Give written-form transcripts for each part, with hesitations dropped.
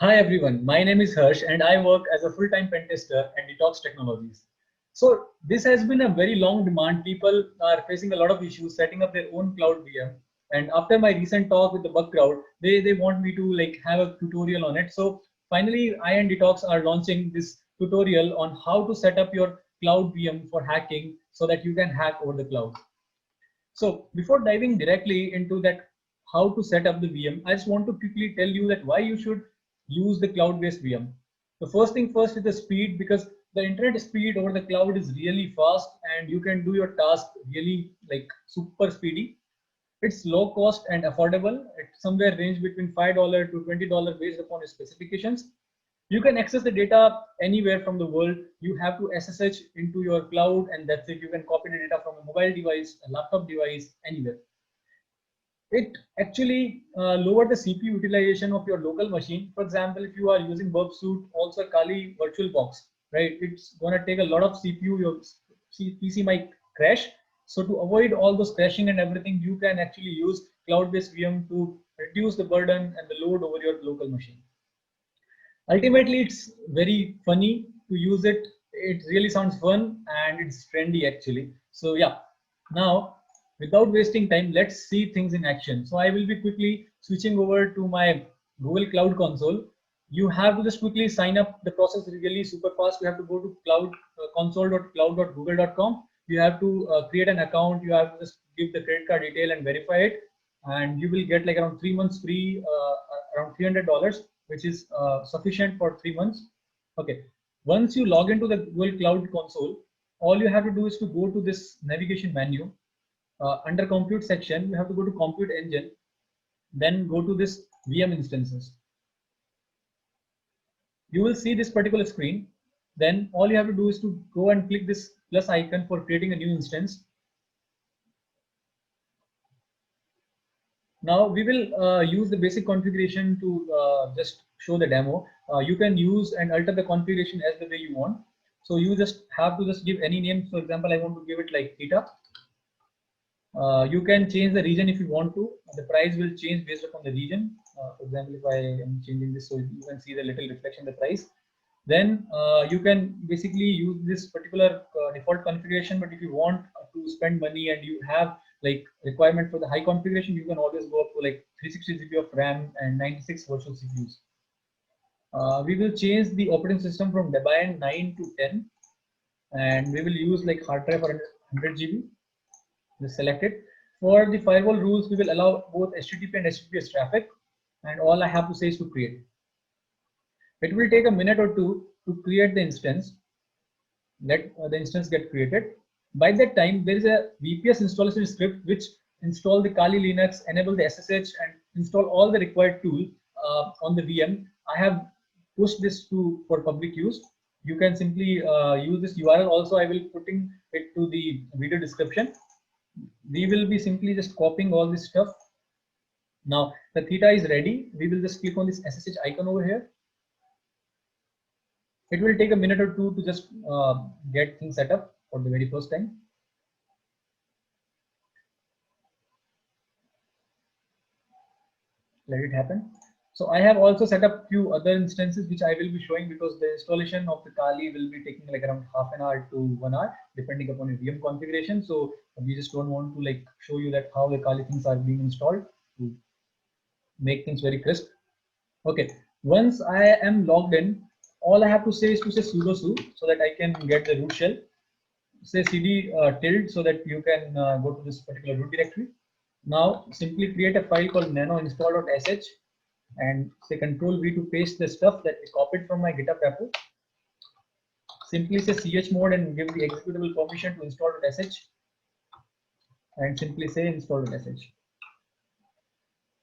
Hi everyone, my name is Harsh and I work as a full-time pen tester at Detox Technologies. So this has been a very long demand. People are facing a lot of issues setting up their own cloud VM. And after my recent talk with the Bug Crowd, they want me to like have a tutorial on it. So finally, I and Detox are launching this tutorial on how to set up your cloud VM for hacking so that you can hack over the cloud. So before diving directly into that, how to set up the VM, I just want to quickly tell you that why you should use the cloud-based VM. The first thing first is the speed, because the internet speed over the cloud is really fast and you can do your task really like super speedy. It's low cost and affordable. It's somewhere range between $5 to $20 based upon your specifications. You can access the data anywhere from the world. You have to SSH into your cloud, and that's it. You can copy the data from a mobile device, a laptop device, anywhere. It actually lower the CPU utilization of your local machine. For example, if you are using Burp Suite, also Kali VirtualBox, right? It's gonna take a lot of CPU. Your PC might crash. So to avoid all those crashing and everything, you can actually use cloud-based VM to reduce the burden and the load over your local machine. Ultimately, it's very funny to use it. It really sounds fun and it's trendy actually. So yeah, now without wasting time, let's see things in action. So I will be quickly switching over to my Google Cloud Console. You have to just quickly sign up. The process is really super fast. You have to go to console.cloud.google.com. You have to create an account. You have to just give the credit card detail and verify it, and you will get like around 3 months free, around $300, which is sufficient for 3 months. Okay. Once you log into the Google Cloud Console, all you have to do is to go to this navigation menu. Under compute section, you have to go to compute engine, then go to this VM instances. You will see this particular screen. Then all you have to do is to go and click this plus icon for creating a new instance. Now we will use the basic configuration to just show the demo. You can use and alter the configuration as the way you want. So you just have to just give any name. For example, I want to give it like theta. You can change the region if you want to. The price will change based upon the region. For example, if I am changing this, so you can see the little reflection in the price. Then you can basically use this particular default configuration. But if you want to spend money and you have like requirement for the high configuration, you can always go up to like 360 GB of RAM and 96 virtual CPUs. We will change the operating system from Debian 9 to 10, and we will use like hard drive for 100 GB. Just select it. For the firewall rules, we will allow both HTTP and HTTPS traffic, and all I have to say is to create. It will take a minute or two to create the instance. Let the instance get created. By that time, there is a VPS installation script which install the Kali Linux, enable the SSH, and install all the required tool on the VM. I have pushed this to for public use. You can simply use this URL. Also, I will putting it to the video description. We will be simply just copying all this stuff. Now the theta is ready. We will just click on this SSH icon over here. It will take a minute or two to just get things set up for the very first time. Let it happen. So I have also set up few other instances which I will be showing, because the installation of the Kali will be taking like around half an hour to 1 hour depending upon your VM configuration. So we just don't want to like show you that how the Kali things are being installed to make things very crisp. Okay, once I am logged in, all I have to say is to say sudo su so that I can get the root shell. Say cd tilde so that you can go to this particular root directory. Now simply create a file called nano install.sh and say control V to paste the stuff that we copied from my GitHub repo. Simply say chmod and give the executable permission to install.sh and simply say install.sh.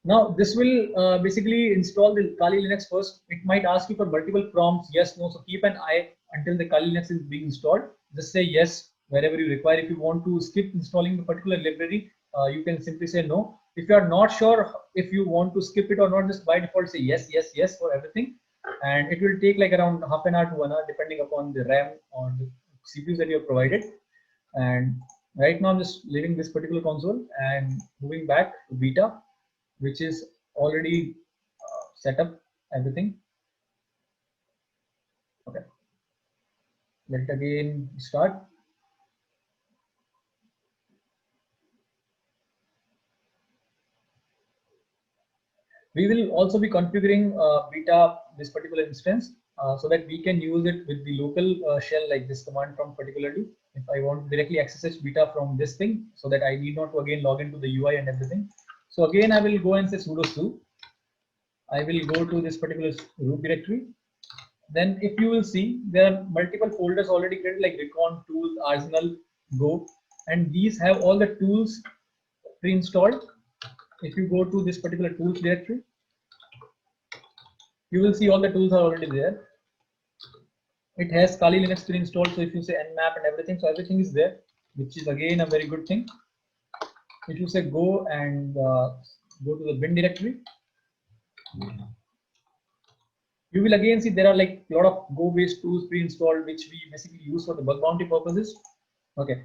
Now this will basically install the Kali Linux first. It might ask you for multiple prompts, yes, no. So keep an eye until the Kali Linux is being installed. Just say yes wherever you require. If you want to skip installing the particular library, you can simply say no. If you are not sure if you want to skip it or not, just by default say yes, yes, yes for everything. And it will take like around half an hour to 1 hour depending upon the RAM or the CPUs that you have provided. And right now I'm just leaving this particular console and moving back to beta, which is already set up everything. Let it again start. We will also be configuring beta this particular instance so that we can use it with the local shell like this command prompt particularly. If I want to directly access beta from this thing, so that I need not to again log into the UI and everything. So again, I will go and say sudo su. I will go to this particular root directory. Then if you will see, there are multiple folders already created like recon, tools, arsenal, go, and these have all the tools pre-installed. If you go to this particular tools directory, you will see all the tools are already there. It has Kali Linux pre-installed, so if you say nmap and everything, so everything is there, which is again a very good thing. If you say go and go to the bin directory, you will again see there are like a lot of Go based tools pre-installed, which we basically use for the bug bounty purposes. Okay.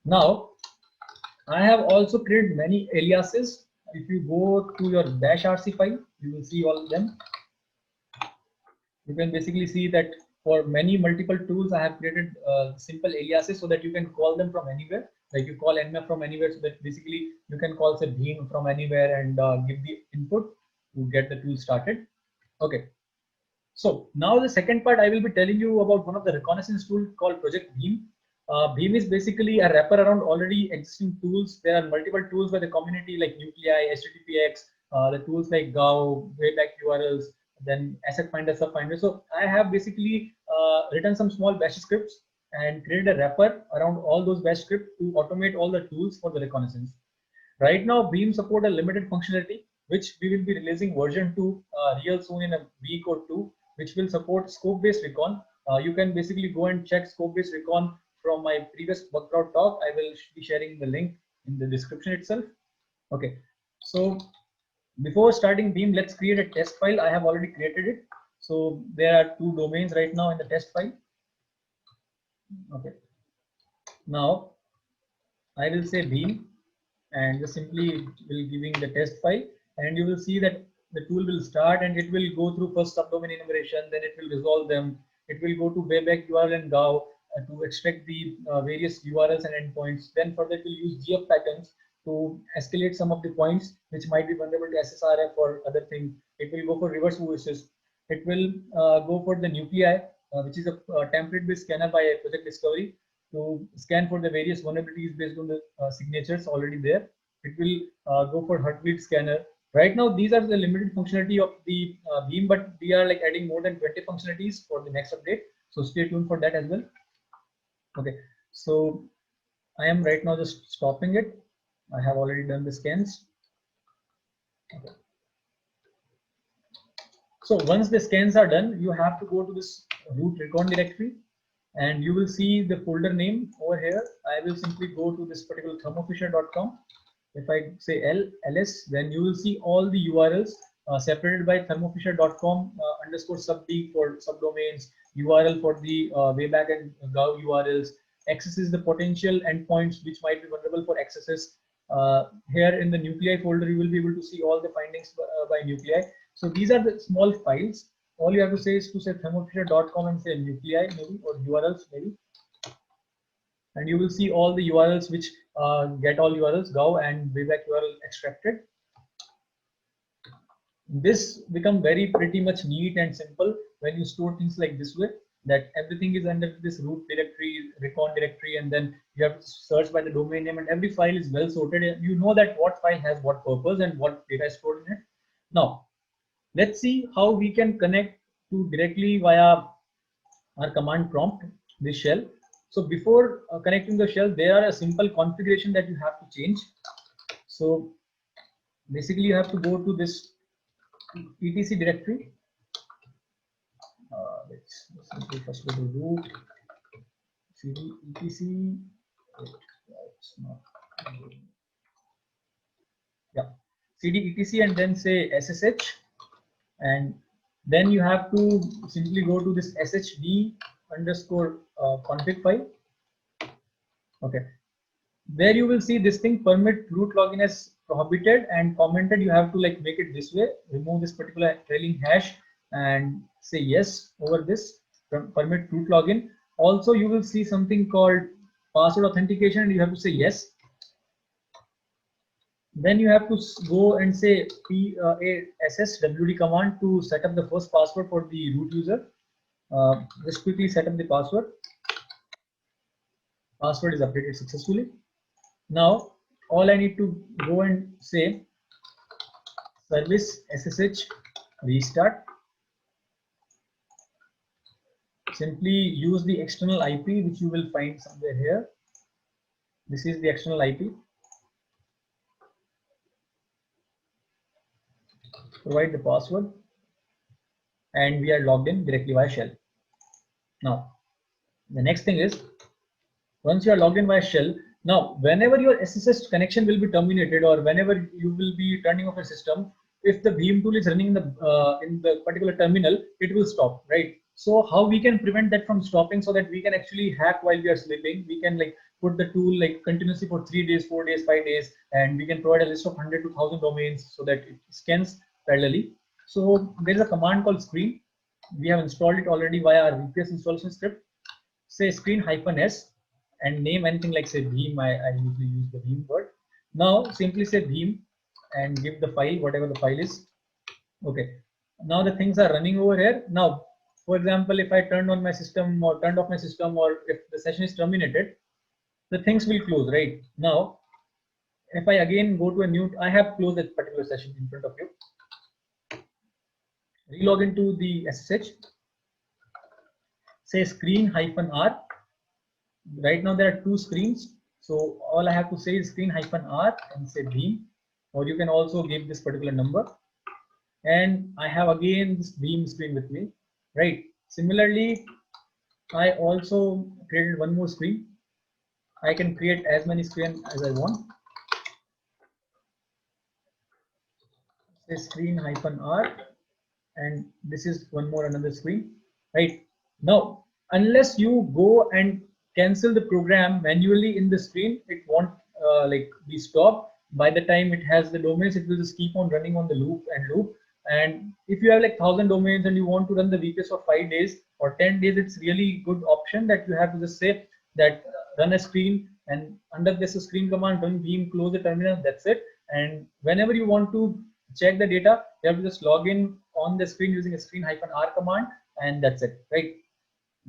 Now, I have also created many aliases. If you go to your bash RC file, you will see all of them. You can basically see that for many multiple tools, I have created simple aliases so that you can call them from anywhere. Like you call nmap from anywhere, so that basically you can call say Beam from anywhere and give the input to get the tool started. Okay. So now the second part, I will be telling you about one of the reconnaissance tool called Project Beam. Beam is basically a wrapper around already existing tools. There are multiple tools by the community like Nuclei, HTTPX, the tools like GAU, Wayback URLs, then Asset Finder, Subfinder. So I have basically written some small bash scripts and created a wrapper around all those bash scripts to automate all the tools for the reconnaissance. Right now, Beam support a limited functionality, which we will be releasing version 2 real soon in a week or two, which will support scope-based recon. You can basically go and check scope-based recon from my previous Bugcrowd talk. I will be sharing the link in the description itself. Okay, so before starting Beam, let's create a test file. I have already created it. So there are 2 domains right now in the test file. Okay, now I will say Beam and just simply will giving the test file, and you will see that the tool will start and it will go through first subdomain enumeration, then it will resolve them. It will go to Wayback URL and GAU to extract the various URLs and endpoints. Then further it will use GF patterns to escalate some of the points which might be vulnerable to SSRF or other things. It will go for reverse voices. It will go for the Nuclei, which is a template-based scanner by Project Discovery, to scan for the various vulnerabilities based on the signatures already there. It will go for heartbeat scanner. Right now, these are the limited functionality of the Beam, but we are like adding more than 20 functionalities for the next update. So stay tuned for that as well. Okay, so I am right now just stopping it. I have already done the scans. Okay. So once the scans are done, you have to go to this root recon directory, and you will see the folder name over here. I will simply go to this particular thermofisher.com. If I say ls, then you will see all the URLs separated by thermofisher.com underscore subd for subdomains, URL for the Wayback and GAU URLs, accesses the potential endpoints which might be vulnerable for accesses. Here in the Nuclei folder, you will be able to see all the findings by Nuclei. So these are the small files. All you have to say is to say thermofisher.com and say Nuclei maybe, or URLs maybe, and you will see all the URLs which get all URLs, GAU and Wayback URL extracted. This become very pretty much neat and simple when you store things like this way, that everything is under this root directory, recon directory, and then you have to search by the domain name, and every file is well sorted. You know that what file has what purpose and what data is stored in it. Now, let's see how we can connect to directly via our command prompt, this shell. So before connecting the shell, there are a simple configuration that you have to change. So basically you have to go to this etc directory. Let's simply first go to root cd etc. It's not, yeah, cd etc and then say ssh, and then you have to simply go to this shd underscore config file. Okay, there you will see this thing, permit root login as prohibited and commented. You have to like make it this way, remove this particular trailing hash and say yes over this permit root login. Also, you will see something called password authentication, and you have to say yes. Then you have to go and say PASSWD command to set up the first password for the root user. Just quickly set up the password. Password is updated successfully. Now all I need to go and say service SSH restart. Simply use the external IP which you will find somewhere here. This is the external IP. Provide the password, and we are logged in directly via shell. Now the next thing is, once you are logged in via shell, now whenever your SSH connection will be terminated, or whenever you will be turning off a system, if the Veeam tool is running in the particular terminal, it will stop, right? So how we can prevent that from stopping, so that we can actually hack while we are sleeping? We can like put the tool like continuously for 3 days, 4 days, 5 days, and we can provide a list of 100 to 1000 domains so that it scans parallelly. So there is a command called screen. We have installed it already via our VPS installation script. Say screen -s and name anything like say Veeam. I usually use the Veeam word. Now simply say Veeam and give the file, whatever the file is. Okay. Now the things are running over here. Now, for example, if I turned on my system or turned off my system, or if the session is terminated, the things will close, right? Now, if I again go to a new, I have closed that particular session in front of you. Relog into the SSH. Say screen -r. Right now there are two screens, so all I have to say is screen -r and say Veeam, or you can also give this particular number. And I have again this Veeam screen with me, right? Similarly, I also created one more screen. I can create as many screens as I want. Say screen -r, and this is one more another screen, right? Now, unless you go and cancel the program manually in the screen, it won't like be stopped. By the time it has the domains, it will just keep on running on the loop and loop. And if you have like 1000 domains and you want to run the VPS for 5 days or 10 days, it's really good option that you have to just say that run a screen, and under this screen command, run Veeam, close the terminal, that's it. And whenever you want to check the data, you have to just log in on the screen using a screen -r command, and that's it, right?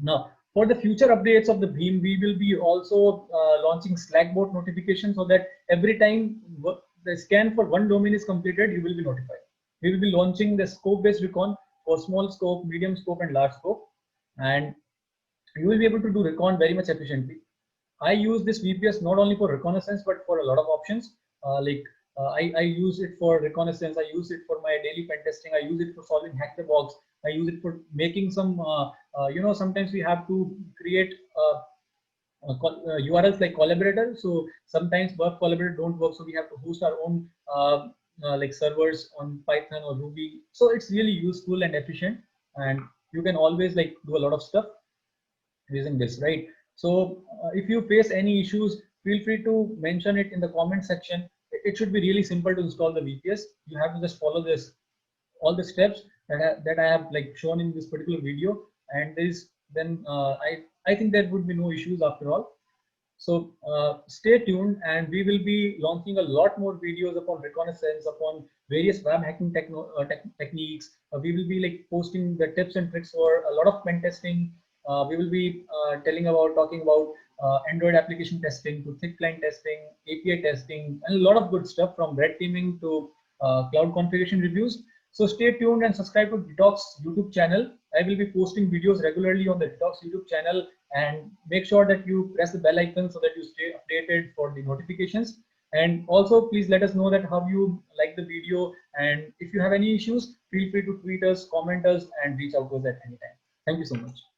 Now, for the future updates of the Veeam, we will be also launching Slackbot notification, so that every time the scan for one domain is completed, you will be notified. We will be launching the scope-based recon for small scope, medium scope, and large scope, and you will be able to do recon very much efficiently. I use this VPS not only for reconnaissance, but for a lot of options. I use it for reconnaissance. I use it for my daily pen testing. I use it for solving hack the box. I use it for making some, sometimes we have to create URLs like collaborator. So sometimes work collaborator don't work. So we have to host our own like servers on Python or Ruby. So it's really useful and efficient. And you can always like do a lot of stuff using this, right? So if you face any issues, feel free to mention it in the comment section. It should be really simple to install the VPS. You have to just follow this, all the steps that I have like shown in this particular video, and then I think there would be no issues after all. So stay tuned, and we will be launching a lot more videos upon reconnaissance, upon various web hacking techniques. We will be like posting the tips and tricks for a lot of pen testing. We will be talking about Android application testing to thick client testing, API testing, and a lot of good stuff from red teaming to cloud configuration reviews. So stay tuned and subscribe to Detox YouTube channel. I will be posting videos regularly on the Detox YouTube channel, and make sure that you press the bell icon so that you stay updated for the notifications. And also please let us know that how you like the video, and if you have any issues, feel free to tweet us, comment us, and reach out to us at any time. Thank you so much.